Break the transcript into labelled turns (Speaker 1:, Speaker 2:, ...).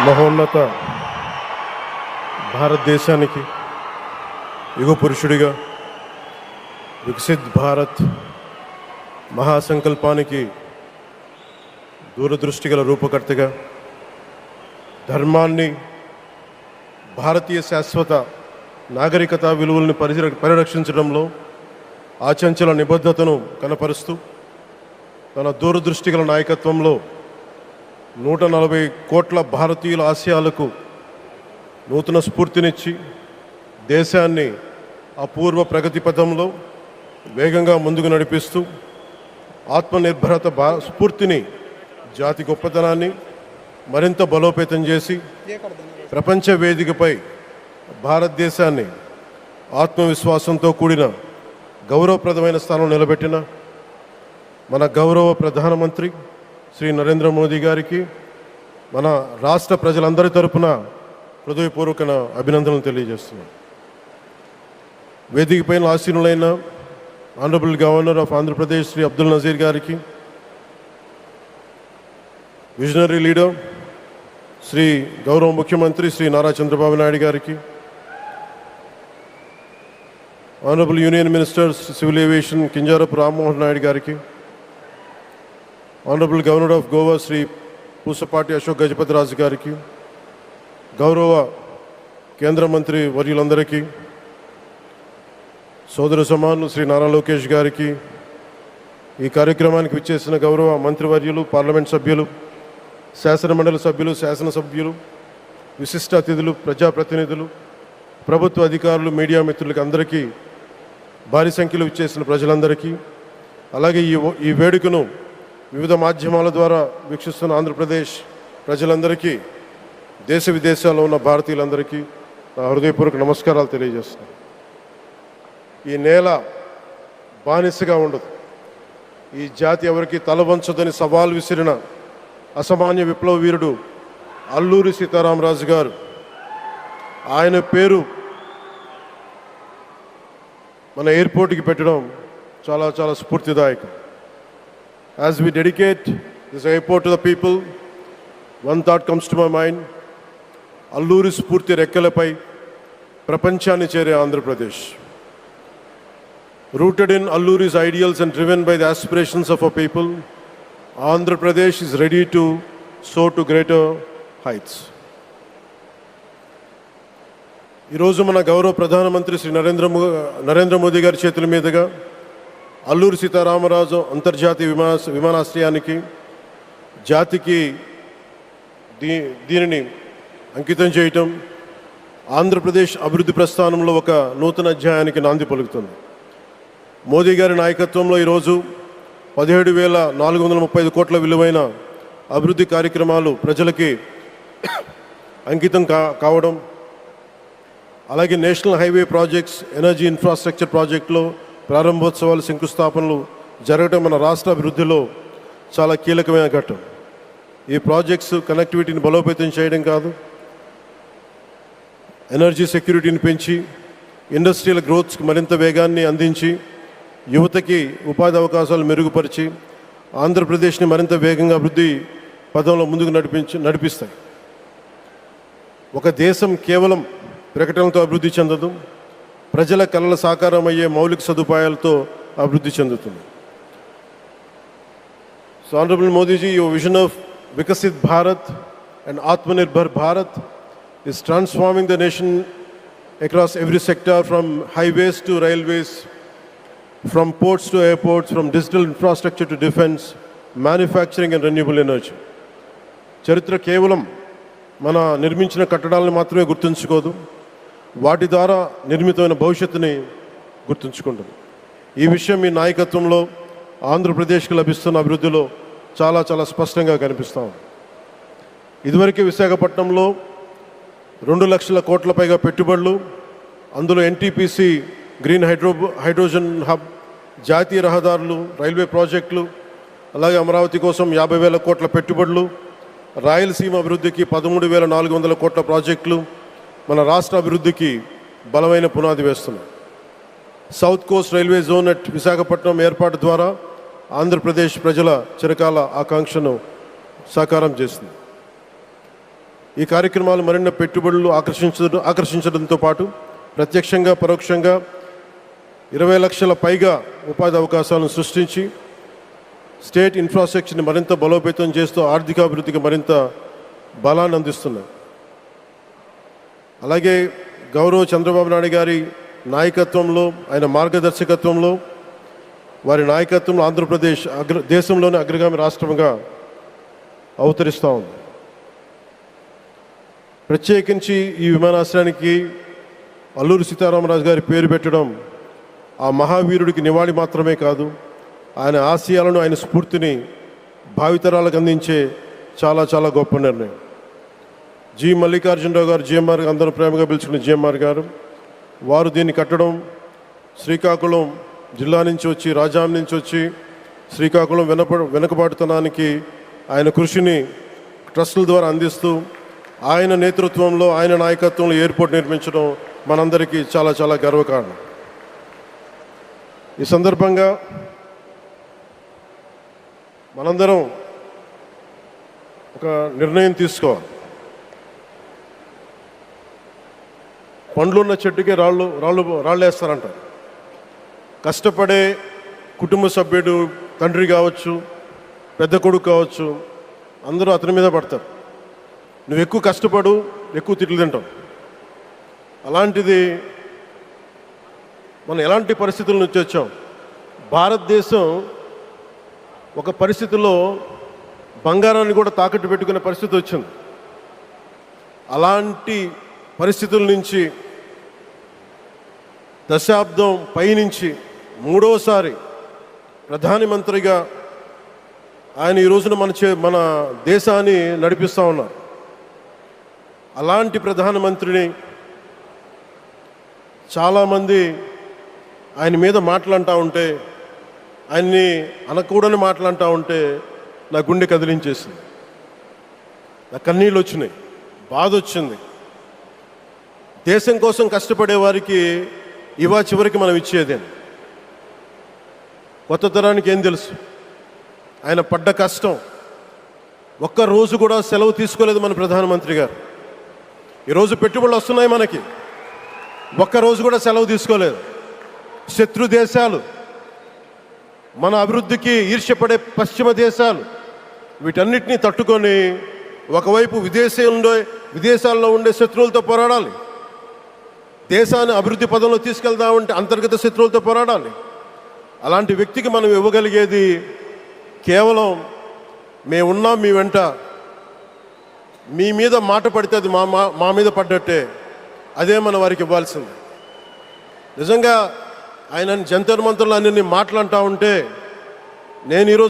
Speaker 1: మహోన్నత భారతదేశానికి యుగ పురుషుడిగా వికసిత్ భారత్ మహాసంకల్పానికి దూరదృష్టి గల రూపకర్తగా ధర్మాన్ని, భారతీయ శాశ్వత నాగరికత విలువలను పరిరక్షించడంలో ఆచంచల నిబద్ధతను కనపరుస్తూ తన దూరదృష్టి గల నాయకత్వంలో 140 కోట్ల భారతీయుల ఆశయాలకు నూతన స్ఫూర్తినిచ్చి దేశాన్ని అపూర్వ ప్రగతి పథంలో వేగంగా ముందుకు నడిపిస్తూ ఆత్మనిర్భరత స్ఫూర్తిని, జాతి గొప్పతనాన్ని మరింత బలోపేతం చేసి ప్రపంచ వేదికపై భారతదేశాన్ని ఆత్మవిశ్వాసంతో కూడిన గౌరవప్రదమైన స్థానం నిలబెట్టిన మన గౌరవ ప్రధానమంత్రి శ్రీ నరేంద్ర మోదీ గారికి మన రాష్ట్ర ప్రజలందరి తరపున హృదయపూర్వక అభినందనలు తెలియజేస్తున్నాను. వేదికపైన ఆసీనులైన honourable governor of Andhra Pradesh Shri Abdul Nazeer గారికి, విజనరీ లీడర్ శ్రీ గౌరవ ముఖ్యమంత్రి శ్రీ నారా చంద్రబాబు నాయుడు గారికి, honourable union minister civil aviation Kinjarapu Rammohan Naidu గారికి, honourable governor of Goa Shri Pusapati Ashok Gajapati Raju గారికి, గౌరవ కేంద్ర మంత్రి వర్యులందరికీ, సోదర సమానులు శ్రీ నారా లోకేష్ గారికి, ఈ కార్యక్రమానికి విచ్చేసిన గౌరవ మంత్రివర్యులు, పార్లమెంట్ సభ్యులు, శాసనమండలి సభ్యులు, శాసనసభ్యులు, విశిష్ట అతిథులు, ప్రజాప్రతినిధులు, ప్రభుత్వ అధికారులు, మీడియా మిత్రులకి అందరికీ, భారీ సంఖ్యలో విచ్చేసిన ప్రజలందరికీ, అలాగే ఈ వేడుకను వివిధ మాధ్యమాల ద్వారా వీక్షిస్తున్న ఆంధ్రప్రదేశ్ ప్రజలందరికీ, దేశ విదేశాల్లో ఉన్న భారతీయులందరికీ నా హృదయపూర్వక నమస్కారాలు తెలియజేస్తున్నాను. ఈ నేల బానిసగా ఉండదు, ఈ జాతి ఎవరికి తల వంచదని సవాల్ విసిరిన అసామాన్య విప్లవ వీరుడు అల్లూరి సీతారామరాజు గారు, ఆయన పేరు మన ఎయిర్పోర్ట్కి పెట్టడం చాలా చాలా స్ఫూర్తిదాయకం. As we dedicate this airport to the people, one thought comes to my mind: Alluri స్ఫూర్తి రెక్కలపై ప్రపంచాన్ని చేరే Andhra Pradesh. Rooted in Alluri's ideals and driven by the aspirations of our people, Andhra Pradesh is ready to soar to greater heights. ఈరోజు మన గౌరవ ప్రధానమంత్రి శ్రీ నరేంద్ర మోదీ గారి చేతుల మీదుగా అల్లూరి సీతారామరాజు అంతర్జాతీయ విమానాశ్రయానికి, జాతికి దీనిని అంకితం చేయటం ఆంధ్రప్రదేశ్ అభివృద్ధి ప్రస్థానంలో ఒక నూతన అధ్యాయానికి నాంది పలుకుతుంది. మోదీ గారి నాయకత్వంలో ఈరోజు 17,435 కోట్ల విలువైన అభివృద్ధి కార్యక్రమాలు ప్రజలకి అంకితం కావడం, అలాగే national highway projects, energy infrastructure ప్రాజెక్టులో ప్రారంభోత్సవాలు, శంకుస్థాపనలు జరగడం మన రాష్ట్ర అభివృద్ధిలో చాలా కీలకమైన ఘట్టం. ఈ ప్రాజెక్ట్స్ కనెక్టివిటీని బలోపేతం చేయడం కాదు, ఎనర్జీ సెక్యూరిటీని పెంచి ఇండస్ట్రియల్ గ్రోత్స్కి మరింత వేగాన్ని అందించి, యువతకి ఉపాధి అవకాశాలు మెరుగుపరిచి ఆంధ్రప్రదేశ్ని మరింత వేగంగా అభివృద్ధి పదంలో ముందుకు నడిపిస్తాయి. ఒక దేశం కేవలం ప్రకటనలతో అభివృద్ధి చెందదు, ప్రజల కలల సాకారం అయ్యే మౌలిక సదుపాయాలతో అభివృద్ధి చెందుతుంది. So honourable Modi ji, your vision of Viksit Bharat and Atmanirbhar Bharat is transforming the nation across every sector, from highways to railways, from ports to airports, from digital infrastructure to defense, manufacturing and renewable energy. చరిత్ర కేవలం మన నిర్మించిన కట్టడాలను మాత్రమే గుర్తుంచుకోదు, వాటి ద్వారా నిర్మితమైన భవిష్యత్తుని గుర్తుంచుకుంటుంది. ఈ విషయం మీ నాయకత్వంలో ఆంధ్రప్రదేశ్కి లభిస్తున్న అభివృద్ధిలో చాలా చాలా స్పష్టంగా కనిపిస్తాం. ఇదివరకే విశాఖపట్నంలో 2 లక్షల కోట్ల పైగా పెట్టుబడులు, అందులో ఎన్టీపీసీ గ్రీన్ హైడ్రోజన్ హబ్, జాతీయ రహదారులు, రైల్వే ప్రాజెక్టులు, అలాగే అమరావతి కోసం 50,000 కోట్ల పెట్టుబడులు, రాయలసీమ అభివృద్ధికి 13,400 కోట్ల ప్రాజెక్టులు మన రాష్ట్ర అభివృద్ధికి బలమైన పునాది వేస్తున్నాయి. South Coast railway zone at Visakhapatnam ఏర్పాటు ద్వారా ఆంధ్రప్రదేశ్ ప్రజల చిరకాల ఆకాంక్షను సాకారం చేస్తుంది. ఈ కార్యక్రమాలు మరిన్ని పెట్టుబడులు ఆకర్షించడంతో పాటు ప్రత్యక్షంగా పరోక్షంగా 20 లక్షల పైగా ఉపాధి అవకాశాలను సృష్టించి స్టేట్ ఇన్ఫ్రాస్ట్రక్చర్ని మరింత బలోపేతం చేస్తూ ఆర్థికాభివృద్ధికి మరింత బలాన్ని అందిస్తున్నాయి. అలాగే గౌరవ చంద్రబాబు నాయుడు గారి నాయకత్వంలో, ఆయన మార్గదర్శకత్వంలో, వారి నాయకత్వంలో ఆంధ్రప్రదేశ్ దేశంలోనే అగ్రగామి రాష్ట్రంగా అవతరిస్తూ ఉంది. ప్రత్యేకించి ఈ విమానాశ్రయానికి అల్లూరి సీతారామరాజు గారి పేరు పెట్టడం ఆ మహావీరుడికి నివాళి మాత్రమే కాదు, ఆయన ఆశయాలను, ఆయన స్ఫూర్తిని భావితరాలకు అందించే చాలా చాలా గొప్ప నిర్ణయం. జి మల్లికార్జునరావు గారు, జిఎంఆర్, అందరూ ప్రేమగా పిలుచుకున్న జిఎంఆర్ గారు, వారు దీన్ని కట్టడం శ్రీకాకుళం జిల్లా నుంచి వచ్చి, రాజాం నుంచి వచ్చి శ్రీకాకుళం వెనుకబాటుతనానికి ఆయన కృషిని ట్రస్టుల ద్వారా అందిస్తూ ఆయన నేతృత్వంలో, ఆయన నాయకత్వంలో ఎయిర్పోర్ట్ నిర్మించడం మనందరికీ చాలా చాలా గర్వకారణం. ఈ సందర్భంగా మనందరం ఒక నిర్ణయం తీసుకోవాలి. పండ్లున్న చెట్టుకే రాళ్ళు వేస్తారంటారు. కష్టపడే కుటుంబ సభ్యుడు, తండ్రి కావచ్చు, పెద్ద కొడుకు కావచ్చు, అందరూ అతని మీద పడతారు. నువ్వు ఎక్కువ కష్టపడు, ఎక్కువ తిట్లు తింటావు. అలాంటిది మనం ఎలాంటి పరిస్థితుల నుంచి వచ్చాం? భారతదేశం ఒక పరిస్థితిలో బంగారాన్ని కూడా తాకట్టు పెట్టుకునే పరిస్థితి వచ్చింది. అలాంటి పరిస్థితుల నుంచి దశాబ్దం పైనుంచి మూడోసారి ప్రధానమంత్రిగా ఆయన ఈ రోజున మన దేశాన్ని నడిపిస్తూ ఉన్నారు. అలాంటి ప్రధానమంత్రిని చాలామంది ఆయన మీద మాట్లాడుతూ ఉంటే, ఆయన్ని అనకూడని మాట్లాడుతూ ఉంటే నా గుండె కదిలించేసింది, నా కన్నీళ్ళు వచ్చినాయి, బాధ వచ్చింది. దేశం కోసం కష్టపడే వారికి చివరికి మనం ఇచ్చేదేం. కొత్త తరానికి ఏం తెలుసు? ఆయన పడ్డ కష్టం. ఒక్కరోజు కూడా సెలవు తీసుకోలేదు మన ప్రధానమంత్రి గారు. ఈరోజు పెట్టుబడులు వస్తున్నాయి మనకి, ఒక్కరోజు కూడా సెలవు తీసుకోలేదు. శత్రు దేశాలు, మన అభివృద్ధికి ఈర్ష్యపడే పశ్చిమ దేశాలు, వీటన్నిటినీ తట్టుకొని ఒకవైపు విదేశాల్లో ఉండే శత్రువులతో పోరాడాలి, దేశాన్ని అభివృద్ధి పదంలో తీసుకెళ్దామంటే అంతర్గత శత్రువులతో పోరాడాలి. అలాంటి వ్యక్తికి మనం ఇవ్వగలిగేది కేవలం మేమున్నాం మీ వెంట, మీ మీద మాట పడితే అది మా మీద పడ్డట్టే, అదే మన వారికి ఇవ్వాల్సింది. నిజంగా ఆయన జంతర్ మంతర్లు అన్ని మాట్లాడుతూ ఉంటే నేను ఈరోజు